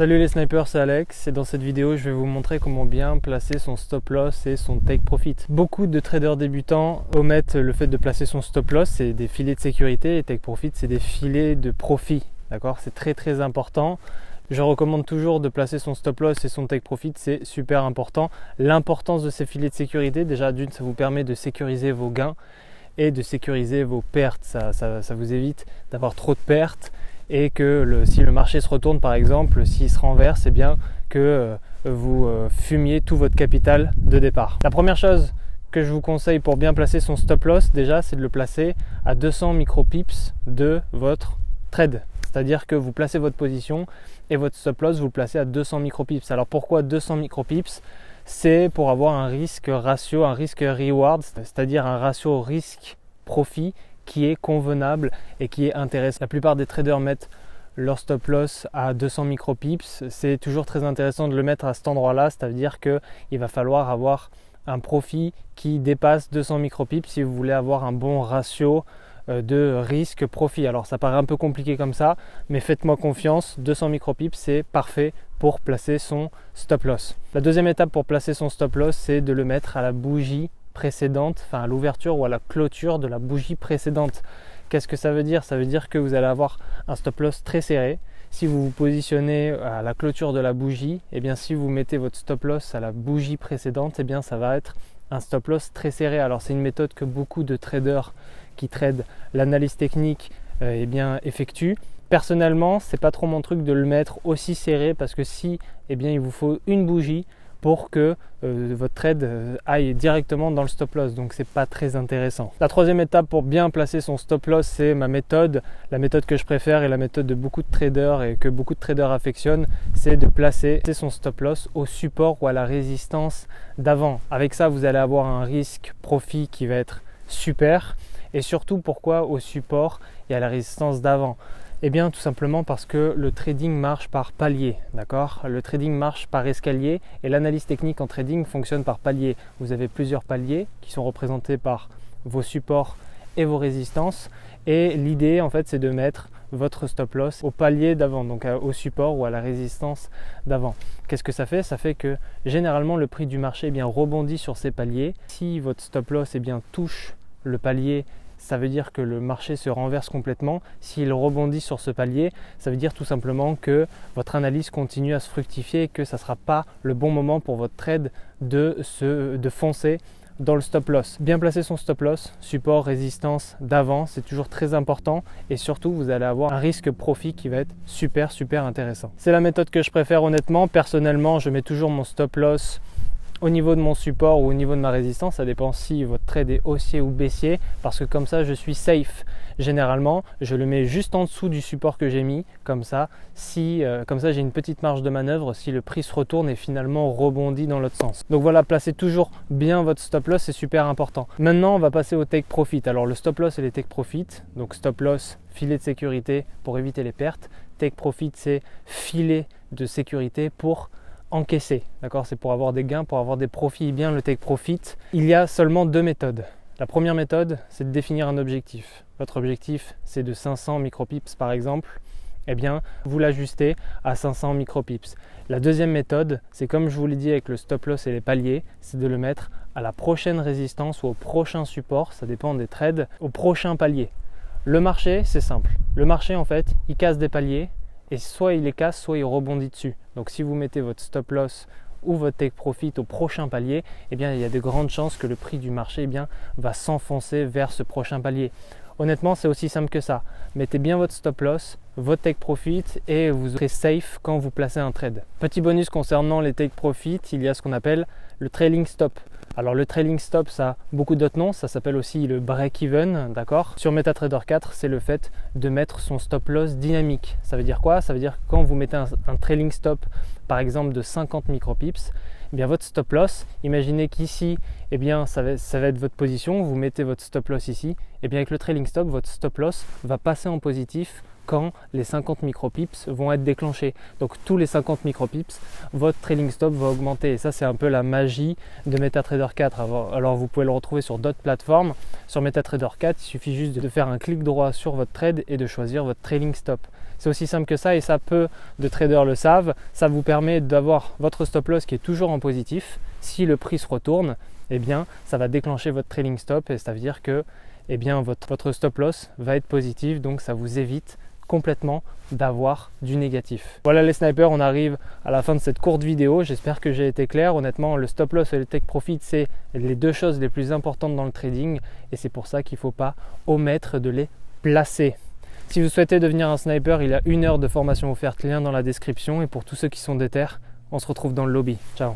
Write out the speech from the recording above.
Salut les snipers, c'est Alex et dans cette vidéo je vais vous montrer comment bien placer son stop loss et son take profit. Beaucoup de traders débutants omettent le fait de placer son stop loss, c'est des filets de sécurité, et take profit c'est des filets de profit. D'accord, c'est très important. Je recommande toujours de placer son stop loss et son take profit, c'est super important. L'importance de ces filets de sécurité, déjà d'une, ça vous permet de sécuriser vos gains et de sécuriser vos pertes. Ça vous évite d'avoir trop de pertes. Et que si le marché se retourne par exemple, s'il se renverse, c'est bien que vous fumiez tout votre capital de départ. La première chose que je vous conseille pour bien placer son stop loss, déjà, c'est de le placer à 200 micropips de votre trade. C'est-à-dire que vous placez votre position et votre stop loss, vous le placez à 200 micropips. Alors pourquoi 200 micropips? C'est pour avoir un risque ratio, un risque reward, c'est-à-dire un ratio risque-profit qui est convenable et qui est intéressant. La plupart des traders mettent leur stop loss à 200 micropips. C'est toujours très intéressant de le mettre à cet endroit-là, c'est-à-dire qu'il va falloir avoir un profit qui dépasse 200 micropips si vous voulez avoir un bon ratio de risque-profit. Alors ça paraît un peu compliqué comme ça, mais faites-moi confiance, 200 micropips c'est parfait pour placer son stop loss. La deuxième étape pour placer son stop loss, c'est de le mettre à la bougie précédente, enfin à l'ouverture ou à la clôture de la bougie précédente. Qu'est-ce que ça veut dire? Ça veut dire que vous allez avoir un stop loss très serré. Si vous vous positionnez à la clôture de la bougie, et bien si vous mettez votre stop loss à la bougie précédente, et bien ça va être un stop loss très serré. Alors c'est une méthode que beaucoup de traders qui tradent l'analyse technique effectuent. Personnellement, c'est pas trop mon truc de le mettre aussi serré parce que il vous faut une bougie pour que votre trade aille directement dans le stop loss, donc c'est pas très intéressant. La troisième étape pour bien placer son stop loss, c'est ma méthode, la méthode que je préfère et la méthode de beaucoup de traders et que beaucoup de traders affectionnent, c'est de placer son stop loss au support ou à la résistance d'avant. Avec ça, vous allez avoir un risque profit qui va être super. Et surtout, pourquoi au support et à la résistance d'avant? Eh bien tout simplement parce que le trading marche par palier, d'accord? Le trading marche par escalier et l'analyse technique en trading fonctionne par palier. Vous avez plusieurs paliers qui sont représentés par vos supports et vos résistances et l'idée en fait c'est de mettre votre stop loss au palier d'avant, donc au support ou à la résistance d'avant. Qu'est-ce que ça fait? Ça fait que généralement le prix du marché rebondit sur ces paliers. Si votre stop loss touche le palier, ça veut dire que le marché se renverse complètement. S'il rebondit sur ce palier, ça veut dire tout simplement que votre analyse continue à se fructifier et que ça ne sera pas le bon moment pour votre trade de foncer dans le stop loss. Bien placer son stop loss, support, résistance d'avant, c'est toujours très important et surtout vous allez avoir un risque profit qui va être super intéressant. C'est la méthode que je préfère honnêtement. Personnellement, je mets toujours mon stop loss au niveau de mon support ou au niveau de ma résistance, ça dépend si votre trade est haussier ou baissier, parce que comme ça je suis safe. Généralement, je le mets juste en dessous du support que j'ai mis, comme ça j'ai une petite marge de manœuvre si le prix se retourne et finalement rebondit dans l'autre sens. Donc voilà, placez toujours bien votre stop loss, c'est super important. Maintenant, on va passer au take profit. Alors le stop loss et les take profit, donc stop loss, filet de sécurité pour éviter les pertes. Take profit, c'est filet de sécurité pour encaisser, d'accord? C'est pour avoir des gains, pour avoir des profits. Et bien le take profit, il y a seulement deux méthodes. La première méthode, c'est de définir un objectif. Votre objectif, c'est de 500 micropips par exemple. Eh bien, vous l'ajustez à 500 micropips. La deuxième méthode, c'est comme je vous l'ai dit avec le stop loss et les paliers, c'est de le mettre à la prochaine résistance ou au prochain support, ça dépend des trades, au prochain palier. Le marché, c'est simple. Le marché, en fait, il casse des paliers. Et soit il les casse, soit il rebondit dessus. Donc si vous mettez votre stop loss ou votre take profit au prochain palier, eh bien, il y a de grandes chances que le prix du marché va s'enfoncer vers ce prochain palier. Honnêtement, c'est aussi simple que ça. Mettez bien votre stop loss, votre take profit et vous serez safe quand vous placez un trade. Petit bonus concernant les take profit, il y a ce qu'on appelle le trailing stop. Alors le trailing stop, ça a beaucoup d'autres noms, ça s'appelle aussi le break-even, d'accord? Sur MetaTrader 4, c'est le fait de mettre son stop loss dynamique. Ça veut dire quoi? Ça veut dire que quand vous mettez un trailing stop, par exemple de 50 micropips, eh bien votre stop loss, imaginez qu'ici, eh bien ça va être votre position, vous mettez votre stop loss ici, et bien avec le trailing stop, votre stop loss va passer en positif quand les 50 micropips vont être déclenchés. Donc tous les 50 micropips, votre trailing stop va augmenter. Et ça, c'est un peu la magie de MetaTrader 4. Alors vous pouvez le retrouver sur d'autres plateformes. Sur MetaTrader 4, il suffit juste de faire un clic droit sur votre trade et de choisir votre trailing stop. C'est aussi simple que ça et ça, peu de traders le savent. Ça vous permet d'avoir votre stop loss qui est toujours en positif. Si le prix se retourne, eh bien, ça va déclencher votre trailing stop et ça veut dire que eh bien, votre stop loss va être positif, donc ça vous évite complètement d'avoir du négatif. Voilà les snipers, on arrive à la fin de cette courte vidéo. J'espère que j'ai été clair. Honnêtement, le stop loss et le take profit, c'est les deux choses les plus importantes dans le trading et c'est pour ça qu'il ne faut pas omettre de les placer. Si vous souhaitez devenir un sniper, il y a 1 heure de formation offerte, lien dans la description. Et pour tous ceux qui sont déter, on se retrouve dans le lobby. Ciao.